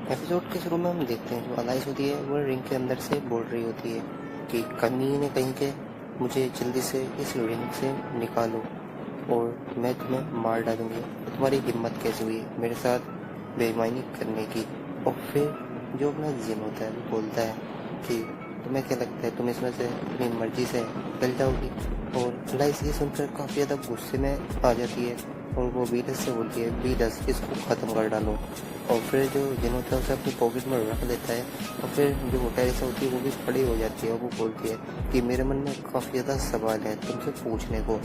Episode के शुरू में हम देखते हैं जो अलाइस होती है वो रिंग के अंदर से बोल रही होती है कि कहीं न कहीं के मुझे जल्दी से इस रिंग से निकालो और मैं तुम्हें मार डालूंगी। तुम्हारी हिम्मत कैसे हुई मेरे साथ बेईमानी करने की। और फिर जो अपना जिन होता है वो बोलता है कि तुम्हें क्या लगता है तुम इसमें से अपनी मर्जी से निकल जाओगी। और अलाइस ये सुनकर काफ़ी ज़्यादा गुस्से में आ जाती है और वो वीनस से बोलती है वीनस इसको ख़त्म कर डालो। और फिर जो जिन होता है उसे अपनी पॉकेट में रख लेता है। और फिर जो टेरेसा होती है वो भी खड़ी हो जाती है और वो बोलती है कि मेरे मन में काफ़ी ज़्यादा सवाल है तुमसे पूछने को,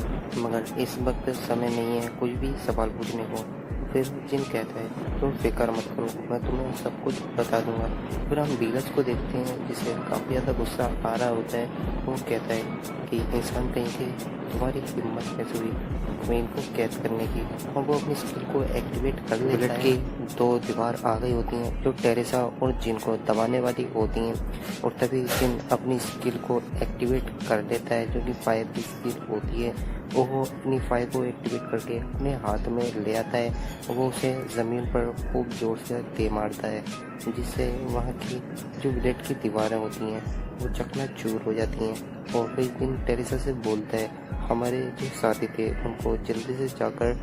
मगर इस वक्त समय नहीं है कुछ भी सवाल पूछने को। फिर जिन कहता है तुम फिक्र मत करो मैं तुम्हें सब कुछ बता दूंगा। फिर हम वीनस को देखते हैं जिसे काफ़ी ज़्यादा गुस्सा आ रहा होता है। वो कहता है कि इंसान कहीं के तुम्हारी हिम्मत कैसे हुई क्वीन को कैद करने की। और वो अपनी स्किल को एक्टिवेट कर लेता है। दो दीवार आ गई होती हैं जो टेरेसा और जिन को दबाने वाली होती हैं। और तभी जिन अपनी स्किल को एक्टिवेट कर लेता है जो कि फायर की स्किल होती है। वो अपनी फायर को एक्टिवेट करके अपने हाथ में ले आता है। वो उसे ज़मीन पर खूब ज़ोर से दे मारता है जिससे वहाँ की जो विलेट की दीवारें होती हैं वो चकनाचूर हो जाती हैं। और फिर जिन टेरेसा से बोलता है हमारे जो साथी थे उनको जल्दी से जाकर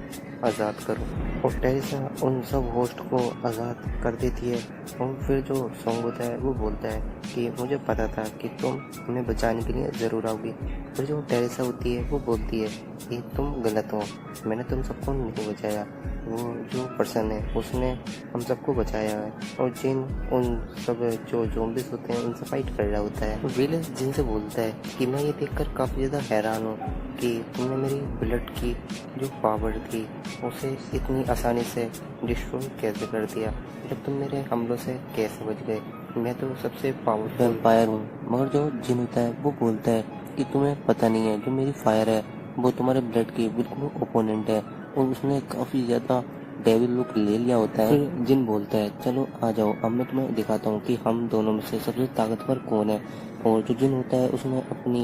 आज़ाद करो। और टेरेसा उन सब होस्ट को आज़ाद कर देती है। और फिर जो सॉन्ग होता है वो बोलता है कि मुझे पता था कि तुम हमें बचाने के लिए ज़रूर आओगी। फिर जो टेरेसा होती है वो बोलती है कि तुम गलत हो, मैंने तुम सबको नहीं बचाया, वो जो पर्सन है उसने हम सबको बचाया है। और जिन उन सब जो ज़ॉम्बीज़ होते हैं उनसे फाइट कर रहा होता है। विलेस जिन से बोलता है कि मैं ये देखकर काफ़ी ज़्यादा हैरान हूँ कि तुमने मेरी ब्लड की जो पावर थी उसे इतनी आसानी से डिस्ट्रॉय कैसे कर दिया, जब तुम मेरे हमलों से कैसे बच गए। मैं तो सबसे पावरफुल वैम्पायर हूँ। मगर जो जिन होता है वो बोलता है कि तुम्हें पता नहीं है जो मेरी फायर है वो तुम्हारे ब्लड की बिल्कुल ओपोनेंट है। और उसने काफ़ी ज़्यादा डेविल लुक ले लिया होता है। फिर जिन बोलता है चलो आ जाओ अब मैं तुम्हें दिखाता हूँ कि हम दोनों में से सबसे ताकतवर कौन है। और जो जिन होता है उसने अपनी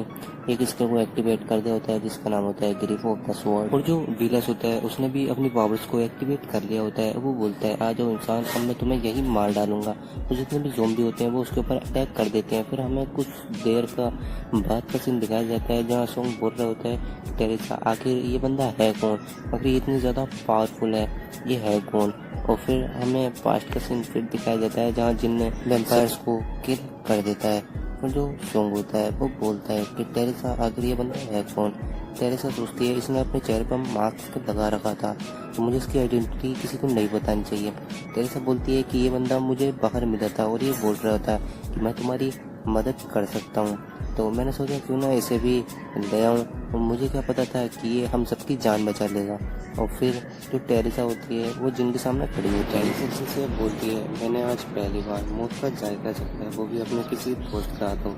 एक स्किल को एक्टिवेट कर दिया होता है जिसका नाम होता है ग्रिफ ऑफ द स्वॉर्ड। और जो विलस होता है उसने भी अपनी पावर्स को एक्टिवेट कर लिया होता है। वो बोलता है आ जाओ इंसान अब मैं तुम्हें यही मार डालूंगा। तो जितने भी ज़ॉम्बी होते हैं वो उसके ऊपर अटैक कर देते हैं। फिर हमें कुछ देर का बाद का सीन दिखाया जाता है जहाँ सॉन्ग बोल रहा होता है टेरेसा आखिर ये बंदा है कौन, आखिर ये इतनी ज़्यादा पावरफुल है, ये है कौन। और फिर हमें पास्ट का सीन फिर दिखाया जाता है जहाँ जिन ने वैम्पायर्स को किल कर देता है। और जो सॉन्ग होता है वो बोलता है कि टेरेसा आखिर ये बंदा है कौन। टेरेसा सोचती है इसने अपने चेहरे पर मास्क लगा रखा था तो मुझे इसकी आइडेंटिटी किसी को नहीं बतानी चाहिए। टेरेसा बोलती है कि ये बंदा मुझे बाहर मिला था और ये बोल रहा था कि मैं तुम्हारी मदद कर सकता हूँ, तो मैंने सोचा क्यों ना इसे भी ले आऊँ। और मुझे क्या पता था कि ये हम सबकी जान बचा लेगा। और फिर जो टेरेसा होती है वो जिनके सामने खड़ी होती है। टेरेसा जिनसे बोलती है मैंने आज पहली बार मौत का जायका चखा है, वो भी अपने किसी दोस्त के हाथों।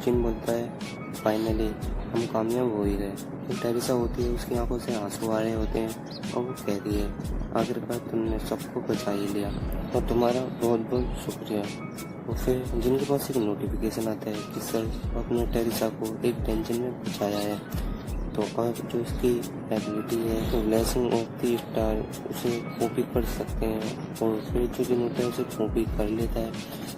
जिन बोलता है फाइनली हम कामयाब हो ही गए। जो टेरेसा होती है उसकी आंखों से आंसू आ रहे होते हैं और वो कहती है आखिरकार तुमने सबको बचा ही लिया और तुम्हारा बहुत बहुत शुक्रिया। और फिर जिनके पास एक नोटिफिकेशन आता है कि सर अपने टेरेसा को एक टेंशन में बचाया है। तो अब जो इसकी एबिलिटी है तो ब्लेसिंग ऑफ द स्टार उसे कॉपी कर सकते हैं। और फिर जो जिन होता है उसे कॉपी कर लेता है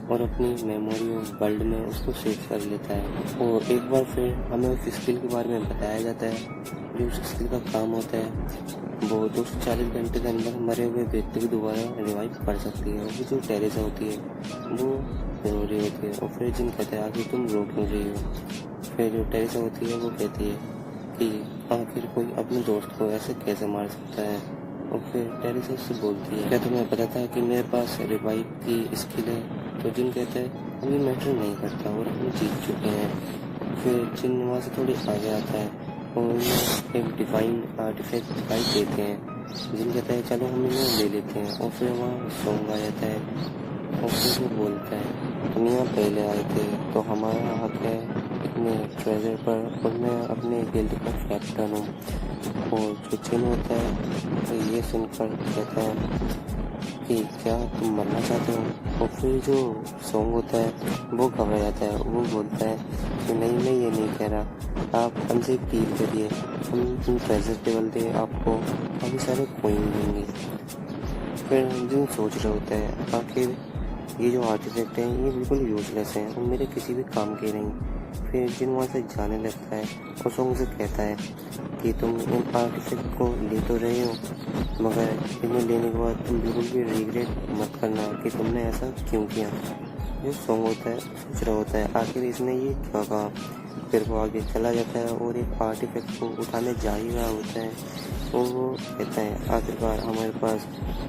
और अपनी मेमोरी ऑफ वर्ल्ड में उसको सेव कर लेता है। और एक बार फिर हमें उस स्किल के बारे में बताया जाता है। जो उस स्किल का काम होता है वो 240 घंटे के अंदर मरे हुए व्यक्ति को दोबारा रिवाइव कर सकती है। और जो टेरेसा होती है वो रो रही होती है। और फिर जिन कहता है आखिर तुम रो क्यों रही हो। फिर जो टेरेसा होती है वो कहती है कि आखिर कोई अपने दोस्त को ऐसे कैसे मार सकता है। और फिर टेरेसा उससे बोलती है क्या तुम्हें पता था कि मेरे पास रिवाइव की स्किल है। तो जिन कहता है अभी मैटर नहीं करता और हम जीत चुके हैं। फिर जिन वहाँ से थोड़ी आगे आता है और एक डिवाइन आर्टिफैक्ट दिखाई देते हैं। जिन कहता है चलो हम इन्हें ले लेते हैं। और फिर वहाँ सॉन्ग आ जाता है और फिर वो बोलता है तुम यहाँ पहले आए थे तो हमारा हक है अपने ट्रेजर पर और मैं अपने गिल्ड का कैप्टन हूँ। और जो चिन होता है तो ये सुनकर कहता है कि क्या तुम मरना चाहते हो। और फिर जो सॉन्ग होता है वो घबरा जाता है। वो बोलता है कि नहीं मैं ये नहीं कह रहा, आप हमसे एक डील करिए, हम इन ट्रेजर टेबल दे आपको काफ़ी सारे कॉइन देंगे। फिर जो सोच रहे होते हैं आखिर ये जो आर्टिफैक्ट हैं ये बिल्कुल यूजलेस हैं और मेरे किसी भी काम के नहीं। फिर जिन वहाँ से जाने लगता है और सॉन्ग से कहता है कि तुम इन आर्टिफैक्ट को ले तो रहे हो, मगर इन्हें लेने के बाद तुम बिल्कुल भी रिग्रेट मत करना कि तुमने ऐसा क्यों किया। जो सॉन्ग होता है सोच रहा होता है आखिर इसने ये क्या कहा। फिर वो आगे चला जाता है और एक आर्टिफैक्ट को उठाने जा ही रहा होता है और वो कहता है आखिरकार हमारे पास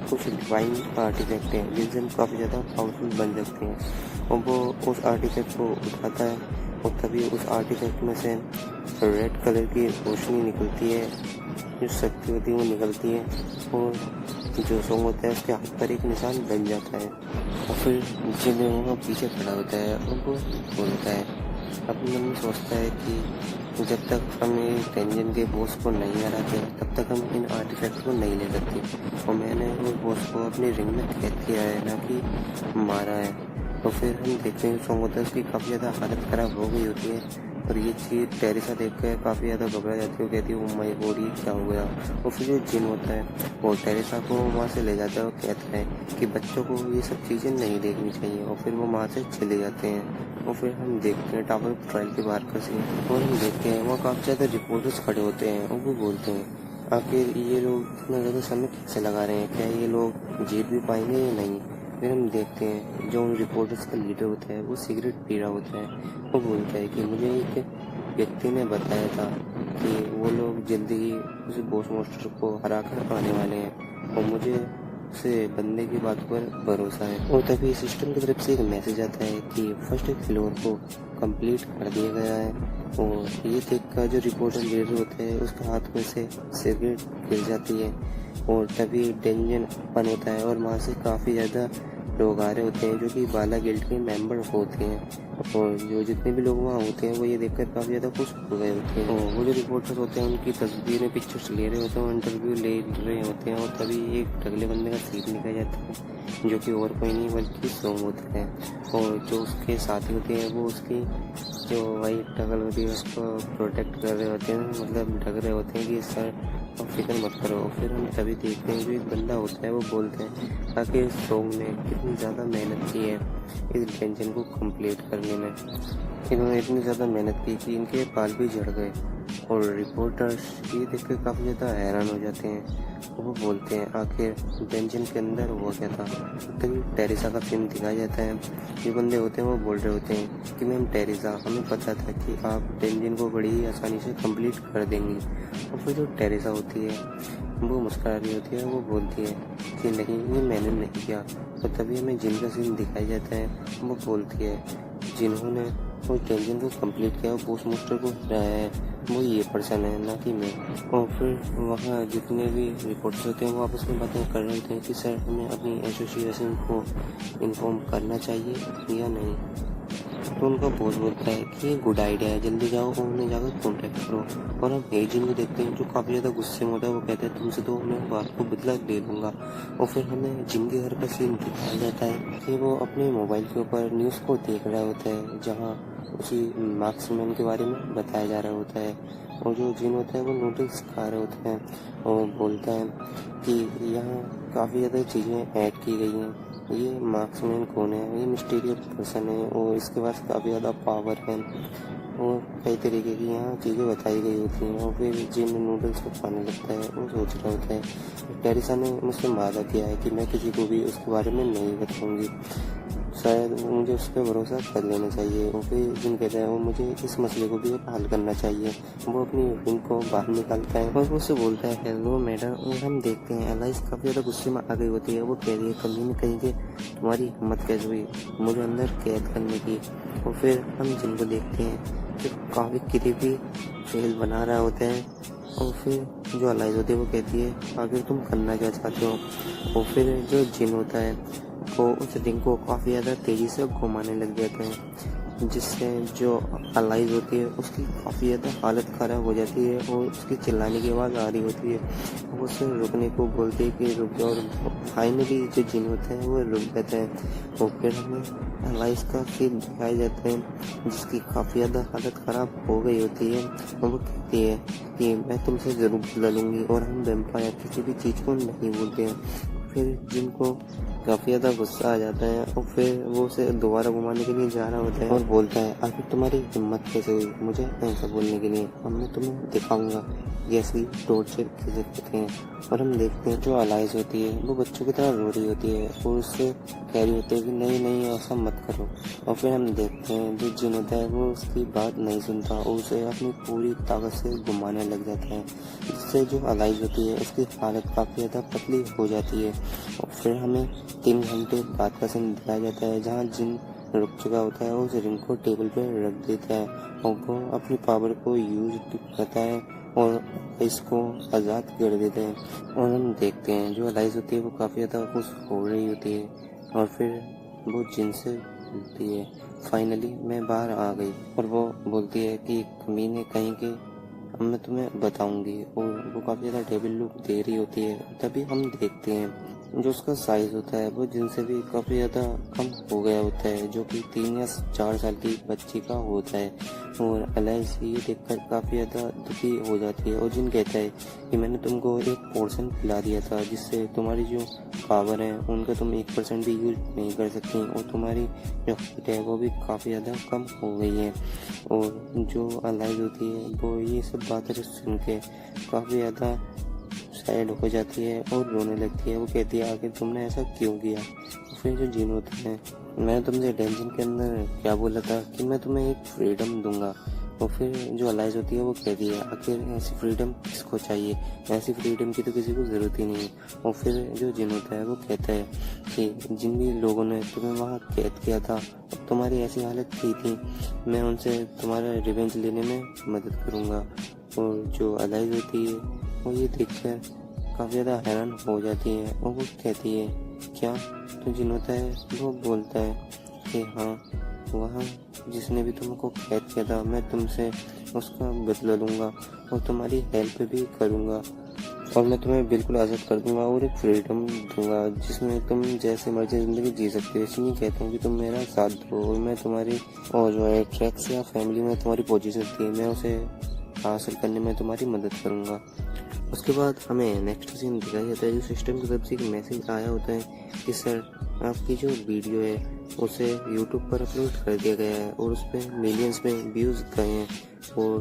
कुछ डिवाइन आर्टिफैक्ट हैं जिनसे हम काफ़ी ज़्यादा पावरफुल बन सकते हैं। और वो उस आर्टिफैक्ट को उठाता है और तभी उस आर्टिफैक्ट में से रेड कलर की रोशनी निकलती है, जो शक्ति होती है वो निकलती है और जो सॉन्ग होता है उसके हाथ पर एक निशान बन जाता है। और फिर जिन वहाँ पीछे खड़ा होता है और वो बोलता है, अपने मन में सोचता है कि जब तक हम इस टेंजन के बॉस को नहीं हराते तब तक हम इन आर्टिफैक्ट को नहीं ले सकते। और मैंने उस बॉस को अपनी रिंग में कैद किया है, ना कि मारा है। तो फिर हम देखते हैं सॉन्ग होता है उसकी काफ़ी ज़्यादा हालत ख़राब हो गई होती है और ये चीज़ टेरेसा देख कर काफ़ी ज़्यादा घबरा जाती है। वो कहती है ओ माय गॉड ये क्या हो गया। और फिर जो जिन होता है वो टेरेसा को वहाँ से ले जाता है और कहता है कि बच्चों को ये सब चीज़ें नहीं देखनी चाहिए। और फिर वो वहाँ से चले जाते हैं। और फिर हम देखते हैं टावर ट्रायल के बाहर का सीन और हम देखते हैं वहाँ काफ़ी ज़्यादा रिपोर्टर्स खड़े होते हैं और वो बोलते हैं आखिर ये लोग इतना ज़्यादा समय कैसे लगा रहे हैं, क्या ये लोग जीत भी पाएंगे या नहीं। फिर हम देखते हैं जो उन रिपोर्टर्स का लीडर होता है वो सिगरेट पी रहा होता है। वो बोलता है कि मुझे एक व्यक्ति ने बताया था कि वो लोग जल्दी ही उस बॉस मास्टर को हरा कर आने वाले हैं और मुझे उसे बंदे की बात पर भरोसा है। और तभी सिस्टम की तरफ से एक मैसेज आता है कि फर्स्ट फ्लोर को कंप्लीट कर दिया गया है। और ये देखकर जो रिपोर्टर लीडर होते हैं उसके हाथ में से सिगरेट गिर जाती है और तभी डेंजन ओपन होता है और वहाँ से काफ़ी ज़्यादा लोग आ रहे होते हैं जो कि बाला गिल्ड के मेंबर होते हैं। और जो जितने भी लोग वहाँ होते हैं वो ये देखकर काफ़ी ज़्यादा खुश हो गए होते हैं। और वो जो रिपोर्टर्स होते हैं उनकी तस्वीरें पिक्चर्स ले रहे होते हैं, इंटरव्यू ले रहे होते हैं। और तभी एक अगले बंदे का सीट निकल जाता है जो कि और कोई नहीं बल्कि सॉन्ग होता है। और जो उसके साथी होते हैं वो उसकी जो वाइट टगल होती है उसको प्रोटेक्ट कर रहे होते हैं, मतलब ढक रहे होते हैं कि सर आप फिक्र मत करो। फिर हम तभी देखते हैं जो एक बंदा होता है वो बोलते हैं ताकि सॉन्ग ने कितनी ज़्यादा मेहनत की है इस टेंशन को कंप्लीट करने में। इन्होंने इतनी ज़्यादा मेहनत की कि इनके बाल भी झड़ गए। और रिपोर्टर्स ये देख कर काफ़ी ज़्यादा हैरान हो जाते हैं। वो बोलते हैं आखिर टेंशन के अंदर हुआ क्या था। तभी टेरेसा का फिल्म दिखाया जाता है। ये बंदे होते हैं वो बोल रहे होते हैं कि मैम टेरेसा हमें पता था कि आप टेंशन को बड़ी ही आसानी से कंप्लीट कर देंगी। और फिर जो टेरेसा होती है वो मुस्कुरा रही होती है, वो बोलती है कि नहीं ये मैंने नहीं किया। और तभी हमें जिन का सीन दिखाया जाता है। वो बोलती है जिन्होंने वो टेंशन को कंप्लीट किया बॉस मास्टर को हराया है वो ये पर्सन है, ना कि मैं। और फिर वहाँ जितने भी रिपोर्टर्स होते हैं वो आपस में बातें कर रहे होते हैं कि सर हमें अपनी एसोसिएशन को इन्फॉर्म करना चाहिए या नहीं। तो उनका बॉस बोलता है कि ये गुड आइडिया है, जल्दी जाओ और उन्हें जाकर कॉन्टेक्ट करो। और हम हेजिन को देखते हैं जो काफ़ी ज़्यादा गुस्से में होता है। वो कहते हैं तुमसे तो मैं बात को बदला दे दूंगा। और फिर हमें जिन के घर का सीन दिखाया जाता है कि वो अपने मोबाइल के ऊपर न्यूज़ को देख रहा होता है जहाँ उसी मार्क्समैन के बारे में बताया जा रहा होता है। और जो जिन होता है वो नूडल्स खा रहे होते हैं और बोलता है कि यहाँ काफ़ी ज़्यादा चीज़ें ऐड की गई हैं। ये मार्क्समैन कौन है, ये मिस्टीरियस पर्सन है और इसके पास काफ़ी ज़्यादा पावर है और कई तरीके की यहाँ चीज़ें बताई गई होती हैं। और फिर जिन नूडल्स को खाने लगता है वो सोच रहा होता है टेरेसा ने मुझसे वादा किया है कि मैं किसी को भी उसके बारे में नहीं बताऊँगी, शायद मुझे उस पर भरोसा कर लेना चाहिए। और फिर जिन कहता है वो मुझे इस मसले को भी हल करना चाहिए। वो अपनी रिंग को बाहर निकालता है और वो उससे बोलता है हेलो मैडम। और हम देखते हैं एलाइस काफ़ी ज़्यादा गुस्से में आ गई होती है। वो कह रही है कभी न कहीं के तुम्हारी हिम्मत कैसे हुई मुझे अंदर कैद करने की। और फिर हम जिनको देखते हैं जो काफ़ी क्रीपी फेल बना रहा होता है। और फिर जो एलाइस होती है वो कहती है आखिर तुम करना क्या चाहते हो। और फिर जो जिन होता है वो उस रिंग को काफ़ी ज़्यादा तेज़ी से घुमाने लग जाते हैं जिससे जो एलाइस होती है उसकी काफ़ी ज़्यादा हालत ख़राब हो जाती है और उसकी चिल्लाने की आवाज़ आ रही होती है। वो उससे रुकने को बोलते हैं कि रुक जाओ। और फाइनली जो जिन होते हैं वो रुक जाते हैं। और फिर हमें एलाइस का सीन दिखाया जाता है जिसकी काफ़ी ज़्यादा हालत ख़राब हो गई होती है। और वो कहती है कि मैं तुमसे ज़रूर बुला लूँगी और हम वेम्पायर किसी भी चीज़ को नहीं भूलते हैं। फिर जिनको काफ़ी ज़्यादा गुस्सा आ जाता है और फिर वो उसे दोबारा घुमाने के लिए जा रहा होता है और बोलता है, आखिर तुम्हारी हिम्मत कैसे हुई मुझे ऐसा बोलने के लिए, अब मैं तुम्हें दिखाऊंगा ये असली टॉर्चर किसे कहते हैं। और हम देखते हैं जो अलाइज होती है वो बच्चों की तरह रो रही होती है और उससे कह रही होती है कि नहीं नहीं ऐसा मत करो। और फिर हम देखते हैं जो जिन होता है वो उसकी बात नहीं सुनता और उसे अपनी पूरी ताकत से घुमाने लग जाता है, जिससे जो अलाइज होती है उसकी हालत काफ़ी ज़्यादा पतली हो जाती है। और फिर हमें 3 घंटे बाद का सीन दिखाया जाता है जहाँ जिन रुक चुका होता है और उस रिंग को टेबल पर रख देता है और वो अपनी पावर को यूज करता है और इसको आज़ाद कर देते हैं। और हम देखते हैं जो अलाइज होती है वो काफ़ी ज़्यादा खुश हो रही होती है और फिर वो जिन से बोलती है, फाइनली मैं बाहर आ गई। और वो बोलती है कि कमीने कहीं के अब मैं तुम्हें बताऊंगी, और वो काफ़ी ज़्यादा डेविल लुक दे रही होती है। तभी हम देखते हैं जो उसका साइज होता है वो जिनसे भी काफ़ी ज़्यादा कम हो गया होता है, जो कि 3 या 4 साल की बच्ची का होता है। और एलाइस ये देखकर काफ़ी ज़्यादा दुखी हो जाती है और जिन कहता है कि मैंने तुमको एक पोर्शन खिला दिया था जिससे तुम्हारी जो पावर है उनका तुम 1% भी यूज नहीं कर सकती और तुम्हारी जो हाइट है वो भी काफ़ी ज़्यादा कम हो गई है। और जो एलाइस होती है वो ये सब बातें सुन के काफ़ी ज़्यादा सैड हो जाती है और रोने लगती है। वो कहती है आखिर तुमने ऐसा क्यों किया। फिर जो जिन होता है, मैं तुमसे टेंशन के अंदर क्या बोला था कि मैं तुम्हें एक फ्रीडम दूंगा। और फिर जो अलाइज होती है वो कहती है आखिर ऐसी फ्रीडम किसको चाहिए, ऐसी फ्रीडम की तो किसी को ज़रूरत ही नहीं है। और फिर जो जिन होता है वो कहता है कि जिन भी लोगों ने तुम्हें वहाँ कैद किया था तुम्हारी ऐसी हालत की थी, मैं उनसे तुम्हारा रिवेंज लेने में मदद करूँगा। और जो अलाइज होती है वो ये देखकर काफ़ी ज़्यादा हैरान हो जाती है और वो कहती है क्या। तो जिन होता है वो बोलता है कि हाँ, वहाँ जिसने भी तुमको कैद किया था मैं तुमसे उसका बदला लूँगा और तुम्हारी हेल्प भी करूँगा और मैं तुम्हें बिल्कुल आज़ाद कर दूँगा और एक फ्रीडम दूँगा जिसमें तुम जैसे मर्जी ज़िंदगी जी सकते हो। इसलिए कहता हूँ कि तुम मेरा साथ दो और मैं तुम्हारी और जो है ट्रैक्स या फैमिली में तुम्हारी पोजीशन थी मैं उसे हासिल करने में तुम्हारी मदद करूँगा। उसके बाद हमें नेक्स्ट सीन दिखाया जाता है जो सिस्टम की तरफ से एक मैसेज आया होता है कि सर आपकी जो वीडियो है उसे यूट्यूब पर अपलोड कर दिया गया है और उस पर मिलियंस में व्यूज़ गए हैं। और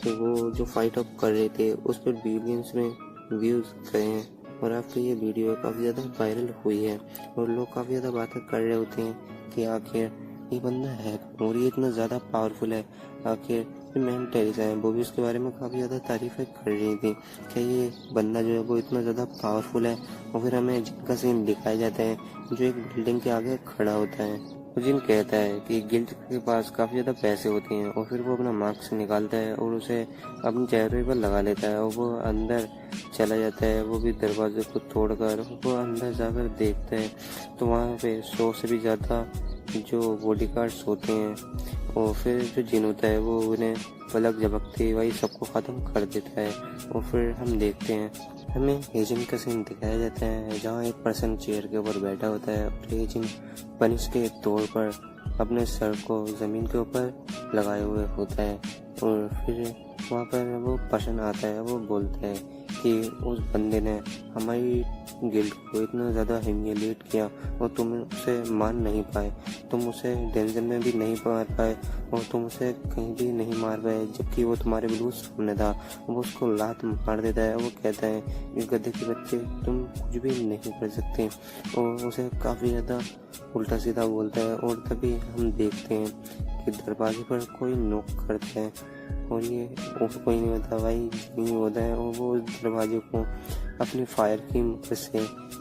तो वो जो फाइट अप कर रहे थे उस पर बिलियंस में व्यूज़ गए हैं और आपकी ये वीडियो काफ़ी ज़्यादा वायरल हुई है और लोग काफ़ी ज़्यादा बातें कर रहे होते हैं कि आखिर ये बंदा है और ये इतना ज़्यादा पावरफुल है। आखिर मैम टेरिसा है वो भी उसके बारे में काफ़ी ज़्यादा तारीफ़ें कर रही थी कि ये बंदा जो है वो इतना ज़्यादा पावरफुल है। और फिर हमें जिनका सीन दिखाया जाता है जो एक बिल्डिंग के आगे खड़ा होता है। तो जिन कहता है कि गिल्ड के पास काफ़ी ज़्यादा पैसे होते हैं और फिर वो अपना मास्क निकालता है और उसे अपने चेहरे पर लगा लेता है और वो अंदर चला जाता है, वो भी दरवाजे को तोड़कर। वो अंदर जाकर देखता है तो वहाँ पे 100 से भी ज़्यादा जो बॉडीगार्ड्स होते हैं और फिर जो जिन होता है वो उन्हें पलक झपकते वही सबको ख़त्म कर देता है। और फिर हम देखते हैं हमें एजेंट का सीन दिखाया जाता है जहाँ एक पर्सन चेयर के ऊपर बैठा होता है और एजेंट पनिश के तौर पर अपने सर को ज़मीन के ऊपर लगाए हुए होता है। और फिर वहाँ पर वो पर्सन आता है, वो बोलता है कि उस बंदे ने हमारी गिल्ड को इतना ज़्यादा ह्यूमिलिएट किया और तुम उसे मान नहीं पाए, तुम उसे डेंजर में भी नहीं मार पाए और तुम उसे कहीं भी नहीं मार पाए जबकि वो तुम्हारे बिल्कुल सामने था। वो उसको लात मार देता है। वो कहता है कि गधे के बच्चे तुम कुछ भी नहीं कर सकते और उसे काफ़ी ज़्यादा उल्टा सीधा बोलता है। और तभी हम देखते हैं कि दरवाजे पर कोई नॉक करता है और ये और कोई नहीं होता भाई नहीं होता है और वो उस दरवाजे को अपनी फायर की मदद से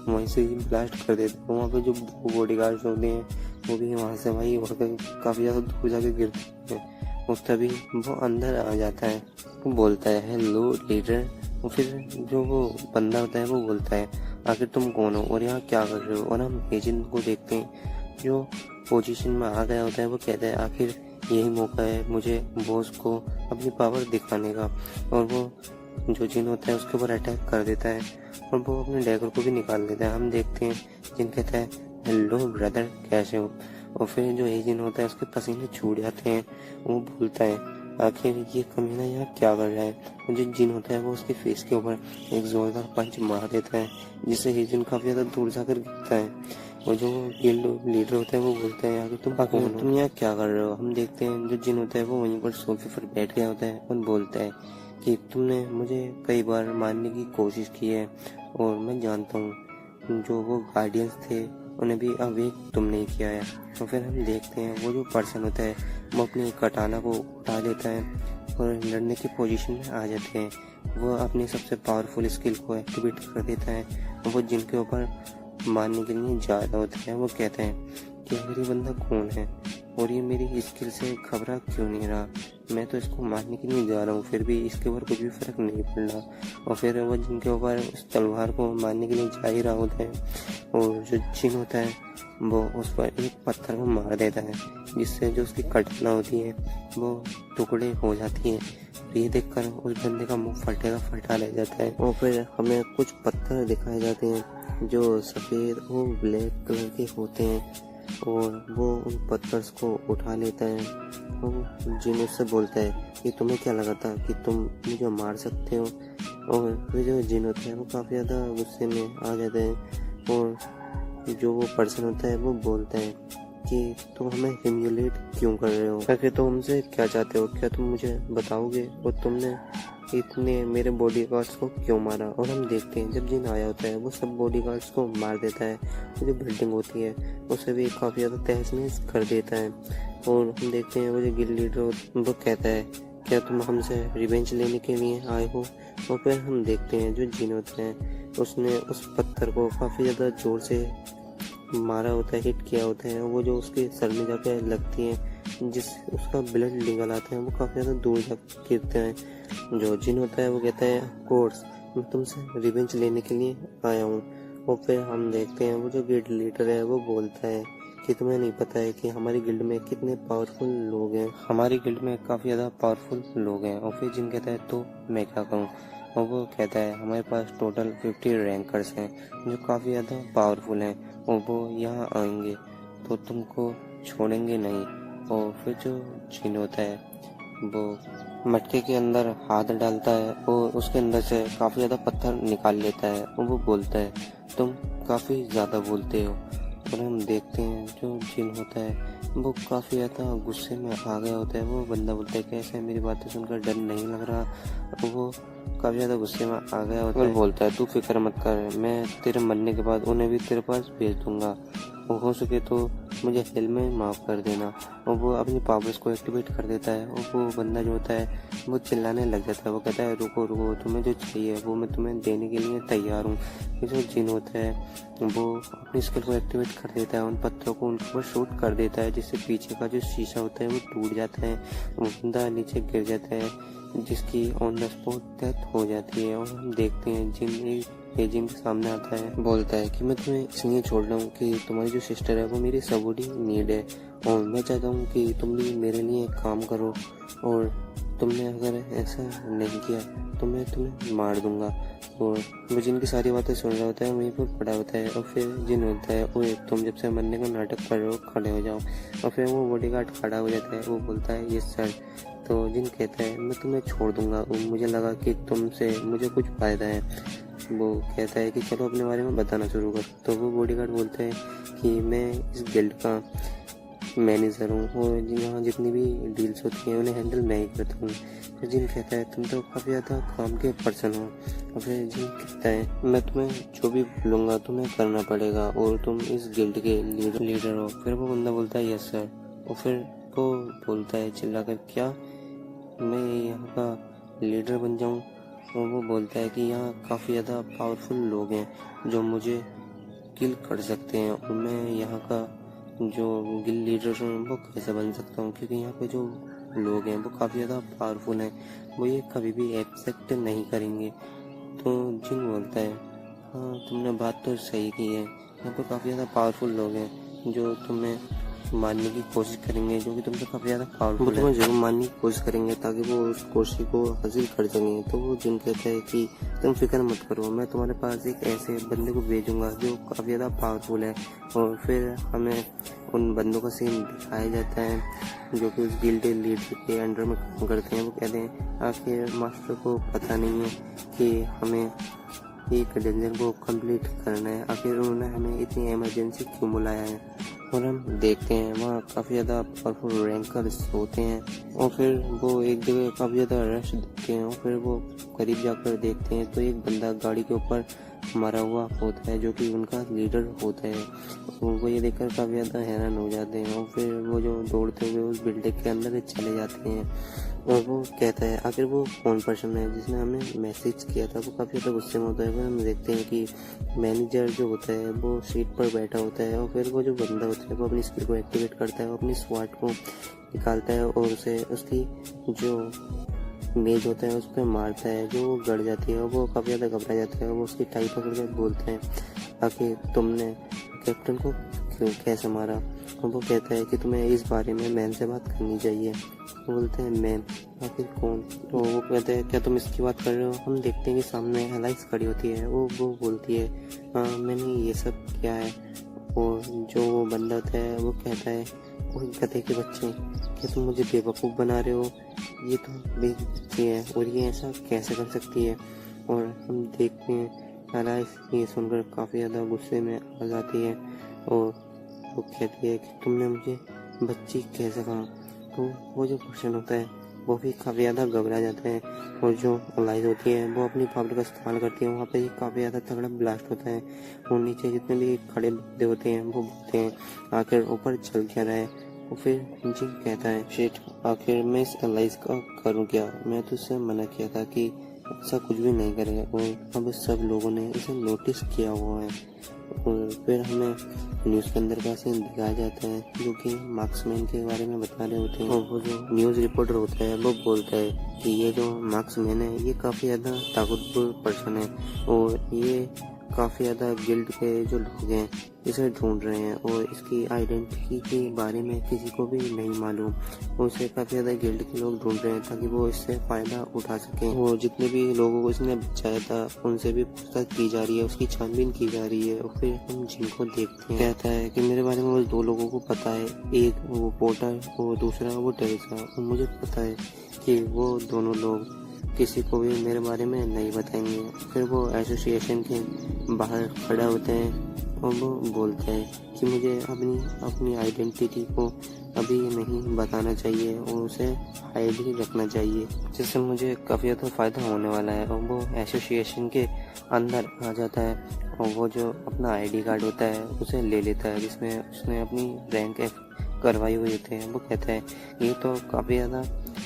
वहीं से ही ब्लास्ट कर देते हैं। वहाँ पे जो बॉडीगार्ड्स होते हैं वो भी वहाँ से वही होकर काफ़ी ज़्यादा दूर जाके गिरते हैं और तभी वो अंदर आ जाता है। वो बोलता है हेलो लीडर। और फिर जो वो बंदा होता है वो बोलता है आखिर तुम कौन हो और यहाँ क्या कर रहे हो। और हम एजेंट को देखते हैं जो पोजीशन में आ गया होता है। वो कहता है आखिर यही मौका है मुझे बॉस को अपनी पावर दिखाने का। और वो जो जिन होता है उसके ऊपर अटैक कर देता है और वो अपने डैगर को भी निकाल देता है। हम देखते हैं जिन कहता है हेलो ब्रदर कैसे हो। और फिर जो एजेंट होता है उसके पसीने छूट जाते हैं। वो बोलता है आखिर ये कमीना यहाँ क्या कर रहा है। और जो जिन होता है वो उसके फेस के ऊपर एक जोरदार पंच मार देता है, जिससे ये जिन काफी ज्यादा दूर जाकर गिरता है। और जो गिल्ड लीडर होता है वो बोलता है आगे तुम यहाँ क्या कर रहे हो। हम देखते हैं जो जिन होता है वो वहीं पर सोफे पर बैठ गया होता है और बोलता है कि तुमने मुझे कई बार मारने की कोशिश की है और मैं जानता हूँ जो वो गार्डियंस थे उन्हें भी अवेक तुमने ही किया है। तो फिर हम देखते हैं वो जो पर्सन होता है वो अपनी कटाना को उठा लेता है और लड़ने की पोजीशन में आ जाते हैं। वो अपनी सबसे पावरफुल स्किल को एक्टिवेट कर देता है और वो जिनके ऊपर मारने के लिए जा रहा होता है। वो कहते हैं कि आखिर ये बंदा कौन है और ये मेरी स्किल से घबरा क्यों नहीं रहा। मैं तो इसको मारने के लिए जा रहा हूँ, फिर भी इसके ऊपर कुछ भी फर्क नहीं पड़ रहा। और फिर वो जिनके ऊपर उस तलवार को मारने के लिए जा ही रहा होता है और जो जिन होता है वो उस पर एक पत्थर को मार देता है, जिससे जो उसकी कटना होती है वो टुकड़े हो जाती है। ये देखकर उस बंदे का मुंह फटा रह जाता है। और फिर हमें कुछ पत्थर दिखाए जाते हैं जो सफ़ेद और ब्लैक कलर के होते हैं और वो उन पत्थर्स को उठा लेता है और जिन उससे बोलता है कि तुम्हें क्या लगा था कि तुम मुझे मार सकते हो। और फिर जो जिन होता है वो काफ़ी ज़्यादा गुस्से में आ जाता है और जो वो पर्सन होता है वो बोलता है कि तुम हमें ह्यूमिलेट क्यों कर रहे हो, आखिर तुम हमसे क्या चाहते हो, क्या तुम मुझे बताओगे और तुमने इतने मेरे बॉडीगार्ड्स को क्यों मारा। और हम देखते हैं जब जिन आया होता है वो सब बॉडीगार्ड्स को मार देता है। जो बिल्डिंग होती है उसे भी काफ़ी ज़्यादा तहस नहस कर देता है। और हम देखते हैं वो जो गिल्ड लीडर वो कहता है क्या तुम हमसे रिवेंज लेने के लिए आए हो। और फिर हम देखते हैं जो जिन होता है उसने उस पत्थर को काफ़ी ज़्यादा ज़ोर से मारा होता है, हिट किया होता है। वो जो उसके सर में जाकर लगती है जिस उसका ब्लड निकल आता है वो काफ़ी ज़्यादा दूर जा गिरते हैं। जो जिन होता है वो कहता है कोर्स मैं तुमसे रिवेंज लेने के लिए आया हूँ। और फिर हम देखते हैं वो जो गिल्ड लीडर है वो बोलता है कि तुम्हें नहीं पता है कि हमारी गिल्ड में कितने पावरफुल लोग हैं, हमारी गिल्ड में काफ़ी ज़्यादा पावरफुल लोग हैं। और फिर जिन कहता है तो मैं क्या करूँ। और वो कहता है हमारे पास टोटल 50 रैंकर्स हैं जो काफ़ी ज़्यादा पावरफुल हैं और वो यहाँ आएंगे तो तुमको छोड़ेंगे नहीं। और फिर जो जिन होता है वो मटके के अंदर हाथ डालता है और उसके अंदर से काफ़ी ज़्यादा पत्थर निकाल लेता है और वो बोलता है तुम काफ़ी ज़्यादा बोलते हो। और हम देखते हैं जो जिन होता है वो काफ़ी ज़्यादा गुस्से में आ गया होता है। वो बंदा बोलता है कैसे मेरी बातें सुनकर डर नहीं लग रहा। वो काफ़ी ज़्यादा गुस्से में आ गया होता है। बोलता है तू फिक्र मत कर, मैं तेरे मरने के बाद उन्हें भी तेरे पास भेज दूंगा और हो सके तो मुझे हेल में माफ़ कर देना। और वो अपनी पावर्स को एक्टिवेट कर देता है और वो बंदा जो होता है वो चिल्लाने लग जाता है। वो कहता है रुको रुको, तुम्हें जो चाहिए वो मैं तुम्हें देने के लिए तैयार हूँ। जो जिन होता है वो अपनी स्किल को एक्टिवेट कर देता है, उन पत्थरों को उनके ऊपर शूट कर देता है, जिससे पीछे का जो शीशा होता है वो टूट जाता है। वो बंदा नीचे गिर जाता है जिसकी ऑन द स्पॉट डेथ हो जाती है। और हम देखते हैं जिन जिन के सामने आता है बोलता है कि मैं तुम्हें इसलिए छोड़ रहा हूँ कि तुम्हारी जो सिस्टर है वो मेरी सबूरी नीड है और मैं चाहता हूँ कि तुम भी मेरे लिए काम करो और तुमने अगर ऐसा नहीं किया तो मैं तुम्हें मार दूंगा। और वो जिन की सारी बातें सुन रहा होता है वहीं पर पड़ा होता है। और फिर जिन होता है वो तुम जब से मरने का नाटक कर रहे हो खड़े हो जाओ। और फिर वो बॉडीगार्ड खड़ा हो जाता है। वो बोलता है यस सर। तो जिन कहता है मैं तुम्हें छोड़ दूंगा, मुझे लगा कि तुमसे मुझे कुछ फ़ायदा है। वो कहता है कि चलो अपने बारे में बताना शुरू कर। तो वो बॉडीगार्ड बोलता है कि मैं इस गिल्ड का मैनेजर हूँ और यहाँ जितनी भी डील्स होती हैं उन्हें हैंडल मैं ही करता हूँ। फिर जिन कहता है तुम तो काफ़ी ज़्यादा काम के पर्सन हो। और फिर जिन कहता है मैं तुम्हें जो भी बोलूँगा तुम्हें करना पड़ेगा और तुम इस गिल्ड के लीडर हो। फिर वो बंदा बोलता है यस सर। और फिर वो बोलता है चिल्लाकर क्या मैं यहाँ का लीडर बन जाऊँ। और वो बोलता है कि यहाँ काफ़ी ज़्यादा पावरफुल लोग हैं जो मुझे किल कर सकते हैं और मैं यहाँ का जो गिल्ड लीडर हूँ वो कैसे बन सकता हूँ, क्योंकि यहाँ पे जो लोग हैं वो काफ़ी ज़्यादा पावरफुल हैं, वो ये कभी भी एक्सेप्ट नहीं करेंगे। तो जिन बोलता है हाँ तुमने बात तो सही की है, यहाँ पे काफ़ी ज़्यादा पावरफुल लोग हैं जो तुम्हें मारने की कोशिश करेंगे, जो कि तुमसे काफ़ी ज़्यादा पावरफुल है। तुम्हें जरूर मारने की कोशिश करेंगे ताकि वो उस कोशिश को हासिल कर सकें। तो वो जिन कहता है कि तुम फिक्र मत करो, मैं तुम्हारे पास एक ऐसे बंदे को भेजूंगा जो काफ़ी ज़्यादा पावरफुल है। और फिर हमें उन बंदों का सीन दिखाया जाता है जो कि उस गिल्ड लीडर के अंडर में काम करते हैं। वो कहते हैं आखिर मास्टर को पता नहीं है कि हमें एक डंजन को कंप्लीट करना है, आखिर उन्होंने हमें इतनी इमरजेंसी क्यों बुलाया है। और हम देखते हैं वहाँ काफ़ी ज़्यादा पावरफुल रैंकर्स होते हैं और फिर वो एक जगह काफ़ी ज़्यादा रश देखते हैं और फिर वो करीब जाकर देखते हैं तो एक बंदा गाड़ी के ऊपर मरा हुआ होता है जो कि उनका लीडर होता है। उनको ये देखकर काफ़ी ज़्यादा हैरान हो जाते हैं और फिर वो जो दौड़ते हुए उस बिल्डिंग के अंदर चले जाते हैं और वो कहता है आखिर वो कौन पर्सन है जिसने हमें मैसेज किया था। वो काफ़ी ज़्यादा गुस्से में होता है। फिर हम देखते हैं कि मैनेजर जो होता है वो सीट पर बैठा होता है और फिर वो जो बंदा होता है वो अपनी स्किल को एक्टिवेट करता है, वो अपनी स्वाट को निकालता है और उसे उसकी जो मेज होता है उस पर मारता है जो वो गड़ जाती है और वो काफ़ी ज़्यादा घबरा जाता है। वो उसकी टाई पकड़ कर बोलते हैं आखिर तुमने कैप्टन को कैसे मारा। और वो कहता है कि तुम्हें इस बारे में मैम से बात करनी चाहिए। वो बोलते हैं मैम आखिर कौन। तो वो कहते हैं क्या तुम इसकी बात कर रहे हो। हम देखते हैं कि सामने एलाइस खड़ी होती है। वो बोलती है हाँ मैंने ये सब किया है। और जो वो बंदा होता है वो कहता है वो गधे के बच्चे क्या तुम मुझे बेवकूफ़ बना रहे हो, ये तो मेरी बच्ची है और ये ऐसा कैसे कर सकती है। और हम देखते हैं एलाइस ये सुनकर काफ़ी ज़्यादा गुस्से में आ जाती है और वो कहती है कि तुमने मुझे बच्ची कैसे कहा। तो वो जो पर्सन होता है वो भी काफ़ी ज़्यादा घबरा जाता है और जो एलाइस होती है वो अपनी पावर का इस्तेमाल करती है। वहाँ पे काफ़ी ज़्यादा तगड़ा ब्लास्ट होता है और नीचे जितने भी खड़े बंदे होते हैं वो बोलते हैं आखिर ऊपर चल क्या रहा है। और फिर जिन कहता है शिट आखिर मैं इस एलाइस का करूँ क्या, मैं तो उससे मना किया था कि ऐसा कुछ भी नहीं करेगा और अब सब लोगों ने इसे नोटिस किया हुआ है। और फिर हमें न्यूज़ के अंदर का सीन दिखाया जाता है जो कि मार्क्समैन के बारे में बता रहे होते हैं और वो जो न्यूज़ रिपोर्टर होता है वो बोलता है कि ये जो मार्क्समैन है ये काफ़ी ज़्यादा ताकतवर पर्सन है और ये काफ़ी ज़्यादा गिल्ड के जो लोग हैं इसे ढूंढ रहे हैं और इसकी आइडेंटिटी के बारे में किसी को भी नहीं मालूम। उसे काफ़ी ज़्यादा गिल्ड के लोग ढूंढ रहे हैं ताकि वो इससे फ़ायदा उठा सकें। और जितने भी लोगों को इसने बचाया था उनसे भी पूछताछ की जा रही है, उसकी छानबीन की जा रही है। और फिर हम जिनको देखते हैं कहता है कि मेरे बारे में बस 2 लोगों को पता है, एक वो पोर्टर और दूसरा वो टेरेसा। और मुझे पता है कि वो दोनों लोग किसी को भी मेरे बारे में नहीं बताएंगे। फिर वो एसोसिएशन के बाहर खड़ा होते हैं और वो बोलते हैं कि मुझे अपनी आइडेंटिटी को अभी नहीं बताना चाहिए और उसे हाइड ही रखना चाहिए, जिससे मुझे काफ़ी ज़्यादा फ़ायदा होने वाला है। और वो एसोसिएशन के अंदर आ जाता है और वो जो अपना आईडी कार्ड होता है उसे ले लेता है जिसमें उसने अपनी रैंक करवाई हुई होती है। वो कहता है ये तो काफ़ी ज़्यादा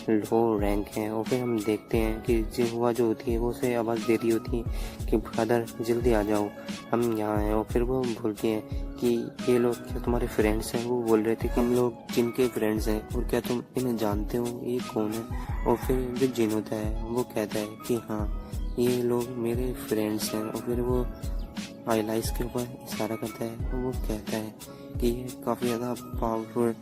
लो रैंक है। और फिर हम देखते हैं कि जिहुआ जो होती है वो उसे आवाज़ दे रही होती है कि ब्रदर जल्दी आ जाओ हम यहाँ हैं। और फिर वो बोलती है कि ये लोग क्या तुम्हारे फ्रेंड्स हैं। वो बोल रहे थे कि हम लोग जिनके फ्रेंड्स हैं और क्या तुम इन्हें जानते हो, ये कौन है। और फिर जो जिन होता है वो कहता है कि हाँ ये लोग मेरे फ्रेंड्स हैं। और फिर वो एलाइस के ऊपर इशारा करता है और वो कहता है कि ये काफ़ी ज़्यादा पावरफुल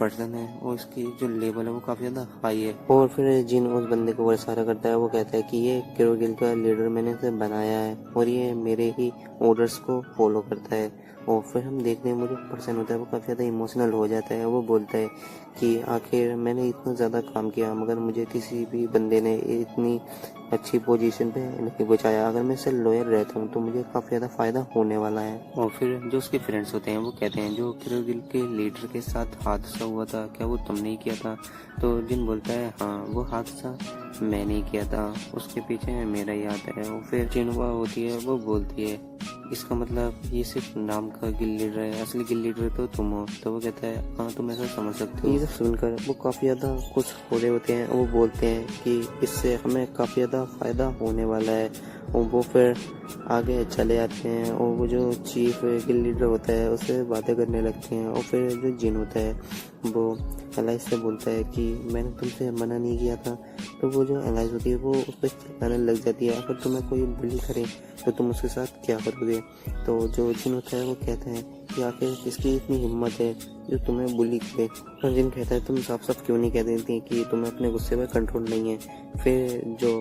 पर्सन है और इसकी जो लेवल है वो काफ़ी ज़्यादा हाई है। और फिर जिन उस बंदे को इशारा करता है वो कहता है कि ये किरोगिल का लीडर मैंने इसे बनाया है और ये मेरे ही ऑर्डर्स को फॉलो करता है। और फिर हम देखते हैं वो जो पर्सन होता है वो काफ़ी ज़्यादा इमोशनल हो जाता है। वो बोलता है कि आखिर मैंने इतना ज़्यादा काम किया मगर मुझे किसी भी बंदे ने इतनी अच्छी पोजीशन पे नहीं पहुंचाया। अगर मैं इससे लॉयल रहता हूँ तो मुझे काफ़ी ज़्यादा फ़ायदा होने वाला है। और फिर जो उसके फ्रेंड्स होते हैं वो कहते हैं जो किरोगिल के लीडर के साथ हादसा हुआ था क्या वो तुमने ही किया था। तो जिन बोलता है हाँ वो हादसा मैंने ही किया था, उसके पीछे मेरा ही हाथ है। और फिर जिनवा होती है वो बोलती है इसका मतलब ये सिर्फ नाम का गिल लीडर है, असली गिल लीडर तो तुम हो। तो वो कहता है हाँ तुम ऐसा समझ सकते हो। ये सब सुनकर वो काफ़ी ज़्यादा खुश हो रहे होते हैं और वो बोलते हैं कि इससे हमें काफ़ी ज़्यादा फ़ायदा होने वाला है। और वो फिर आगे चले जाते हैं और वो जो चीफ गिल लीडर होता है उससे बातें करने लगते हैं। और फिर जो जिन होता है वो एलाइस से बोलता है कि मैंने तुमसे मना नहीं किया था। तो वो जो एलाइस होती है वो उस पर चिल्लाने लग जाती है अगर तुम्हें कोई बुली करे तो तुम उसके साथ क्या करोगे। तो जो जिन होता है वो कहता है कि आखिर किसकी इतनी हिम्मत है जो तुम्हें बुली करे। और जिन कहता है तुम साफ साफ क्यों नहीं कह देती कि तुम्हें अपने गुस्से पर कंट्रोल नहीं है। फिर जो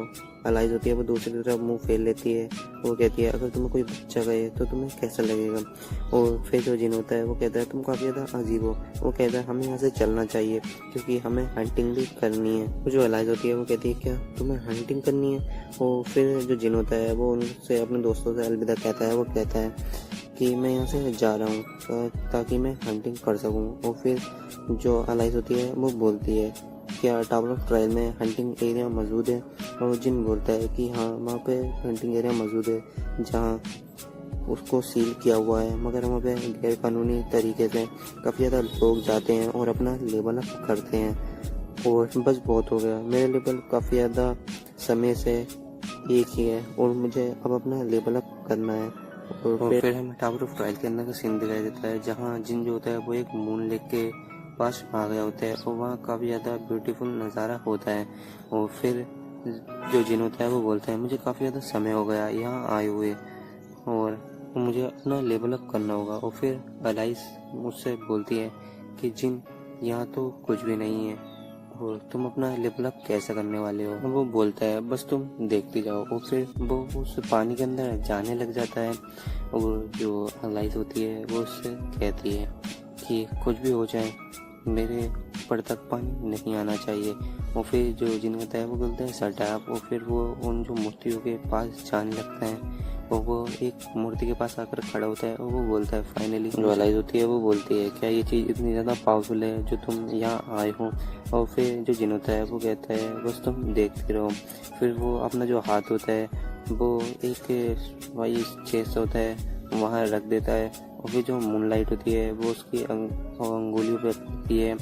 एलाइज होती है वो दूसरी तरफ मुंह फेर लेती है। वो कहती है अगर तुम्हें कोई बच्चा कहे तो तुम्हें कैसा लगेगा। और फिर जो जिन होता है वो कहता है तुम काफ़ी ज़्यादा अजीब हो। वो कहता है हमें यहाँ से चलना चाहिए क्योंकि हमें हंटिंग भी करनी है। वो जो एलाइज होती है वो कहती है क्या तुम्हें हंटिंग करनी है। और फिर जो जिन होता है वो उनसे अपने दोस्तों से अलविदा कहता है। वो कहता है कि मैं यहाँ से जा रहा हूँ ताकि मैं हंटिंग कर सकूँ। और फिर जो एलाइज होती है वो बोलती है क्या टावर ऑफ ट्रायल में हंटिंग एरिया मौजूद है। और जिन बोलता है कि हाँ वहाँ पे हंटिंग एरिया मौजूद है जहाँ उसको सील किया हुआ है, मगर वहाँ पे गैर कानूनी तरीके से काफ़ी ज़्यादा लोग जाते हैं और अपना लेवल अप करते हैं। और बस बहुत हो गया, मेरा लेवल काफ़ी ज़्यादा समय से एक ही है और मुझे अब अपना लेवल अप करना है। और फिर हमें टावर ऑफ ट्रायल के अंदर का सीन दिखाई देता है जहाँ जिन जो होता है वो एक मून लेक के पास आ गया होता है और वहाँ काफ़ी ज़्यादा ब्यूटीफुल नज़ारा होता है। और फिर जो जिन होता है वो बोलता है मुझे काफ़ी ज़्यादा समय हो गया यहाँ आए हुए और मुझे अपना लेवल अप करना होगा। और फिर एलाइज मुझसे बोलती है कि जिन यहाँ तो कुछ भी नहीं है और तुम अपना लेवल अप कैसे करने वाले हो। वो बोलता है बस तुम देखते जाओ। और फिर वो उस पानी के अंदर जाने लग जाता है और जो एलाइज होती है वो उससे कहती है कि कुछ भी हो जाए मेरे ऊपर तक पानी नहीं आना चाहिए। और फिर जो जिन होता है वो बोलता है सटाप। और फिर वो उन जो मूर्तियों के पास जाने लगता है और वो एक मूर्ति के पास आकर खड़ा होता है और वो बोलता है फाइनली जो एलाइज होती है वो बोलती है क्या ये चीज़ इतनी ज़्यादा पावरफुल है जो तुम यहाँ आए हो। और फिर जो जिन होता है वो कहता है बस तुम देखते रहो। फिर वो अपना जो हाथ होता है वो एक वही चेस्ट होता है वहाँ रख देता है। और फिर जो मूनलाइट होती है वो उसकी अंगुलियों पे पड़ती है।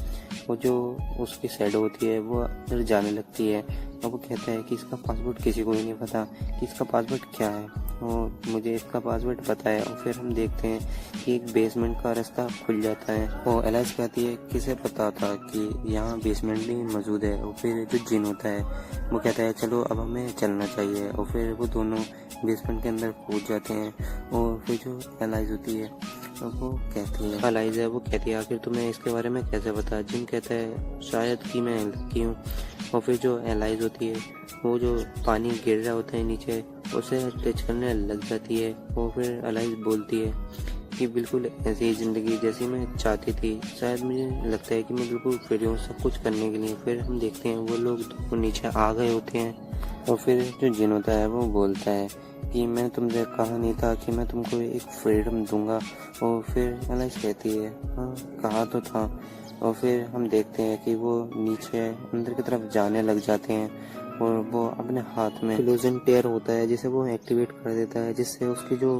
वो जो उसकी शैडो होती है वो अंदर जाने लगती है और वो कहता है कि इसका पासवर्ड किसी को भी नहीं पता कि इसका पासवर्ड क्या है। और मुझे इसका पासवर्ड पता है। और फिर हम देखते हैं कि एक बेसमेंट का रास्ता खुल जाता है। और एलाइज कहती है किसे पता था कि यहाँ बेसमेंट भी मौजूद है। और फिर जो जिन होता है वो कहता है चलो अब हमें चलना चाहिए। और फिर वो दोनों बेसमेंट के अंदर कूद जाते हैं। और फिर जो एलाइज होती है वो कहती है एलाइज है वो कहती है आखिर तुम्हें इसके बारे में कैसे पता। जिन कहता है शायद कि मैं लड़की हूँ। और फिर जो एलाइज होती है वो जो पानी गिर रहा होता है नीचे उसे टच करने लग जाती है। और फिर एलाइज बोलती है कि बिल्कुल ऐसी ही ज़िंदगी जैसी मैं चाहती थी। शायद मुझे लगता है कि मैं बिल्कुल फ्री हूँ सब कुछ करने के लिए। फिर हम देखते हैं वो लोग तो नीचे आ गए होते हैं। और फिर जो जिन होता है वो बोलता है कि मैं तुमसे कहा नहीं था कि मैं तुमको एक फ्रीडम दूंगा। और फिर एलाइज कहती है हाँ कहा तो था। और फिर हम देखते हैं कि वो नीचे अंदर की तरफ जाने लग जाते हैं और वो अपने हाथ में इल्यूजन टेयर होता है जिसे वो एक्टिवेट कर देता है जिससे उसकी जो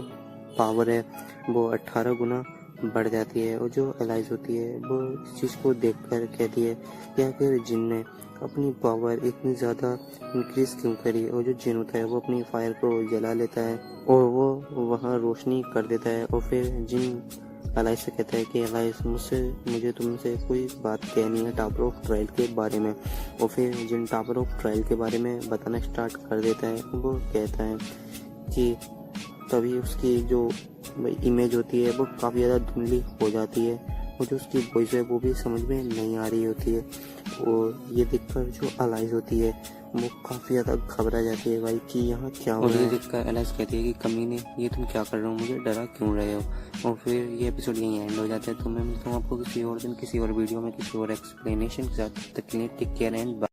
पावर है वो 18 गुना बढ़ जाती है। और जो एलाइज होती है वो इस चीज़ को देखकर कहती है कि आखिर जिन ने अपनी पावर इतनी ज़्यादा इंक्रीज क्यों करी। और जो जिन होता है वो अपनी फायर को जला लेता है और वो वहाँ रोशनी कर देता है। और फिर जिन एलाइज से कहता है कि एलाइज मुझे तुमसे कोई बात कहनी है टावर ऑफ ट्रायल के बारे में। और फिर जिन टावर ऑफ ट्रायल के बारे में बताना स्टार्ट कर देता है वो कहता है कि तभी उसकी जो इमेज होती है वो काफ़ी ज़्यादा धुंधली हो जाती है और जो उसकी वॉइस है वो भी समझ में नहीं आ रही होती है। और ये देखकर जो एलाइज होती है वो काफ़ी ज़्यादा घबरा जाती है भाई कि यहाँ क्या हो रहा है। और ये देखकर एलाइज कहती है कि कमीने ये तुम क्या कर रहे हो, मुझे डरा क्यों रहे हो। और फिर ये एपिसोड यहीं एंड हो जाता है। तो मैं मिलता हूँ आपको किसी और दिन किसी और वीडियो में किसी और एक्सप्लेनेशन के साथ। तक के लिए टेक केयर एंड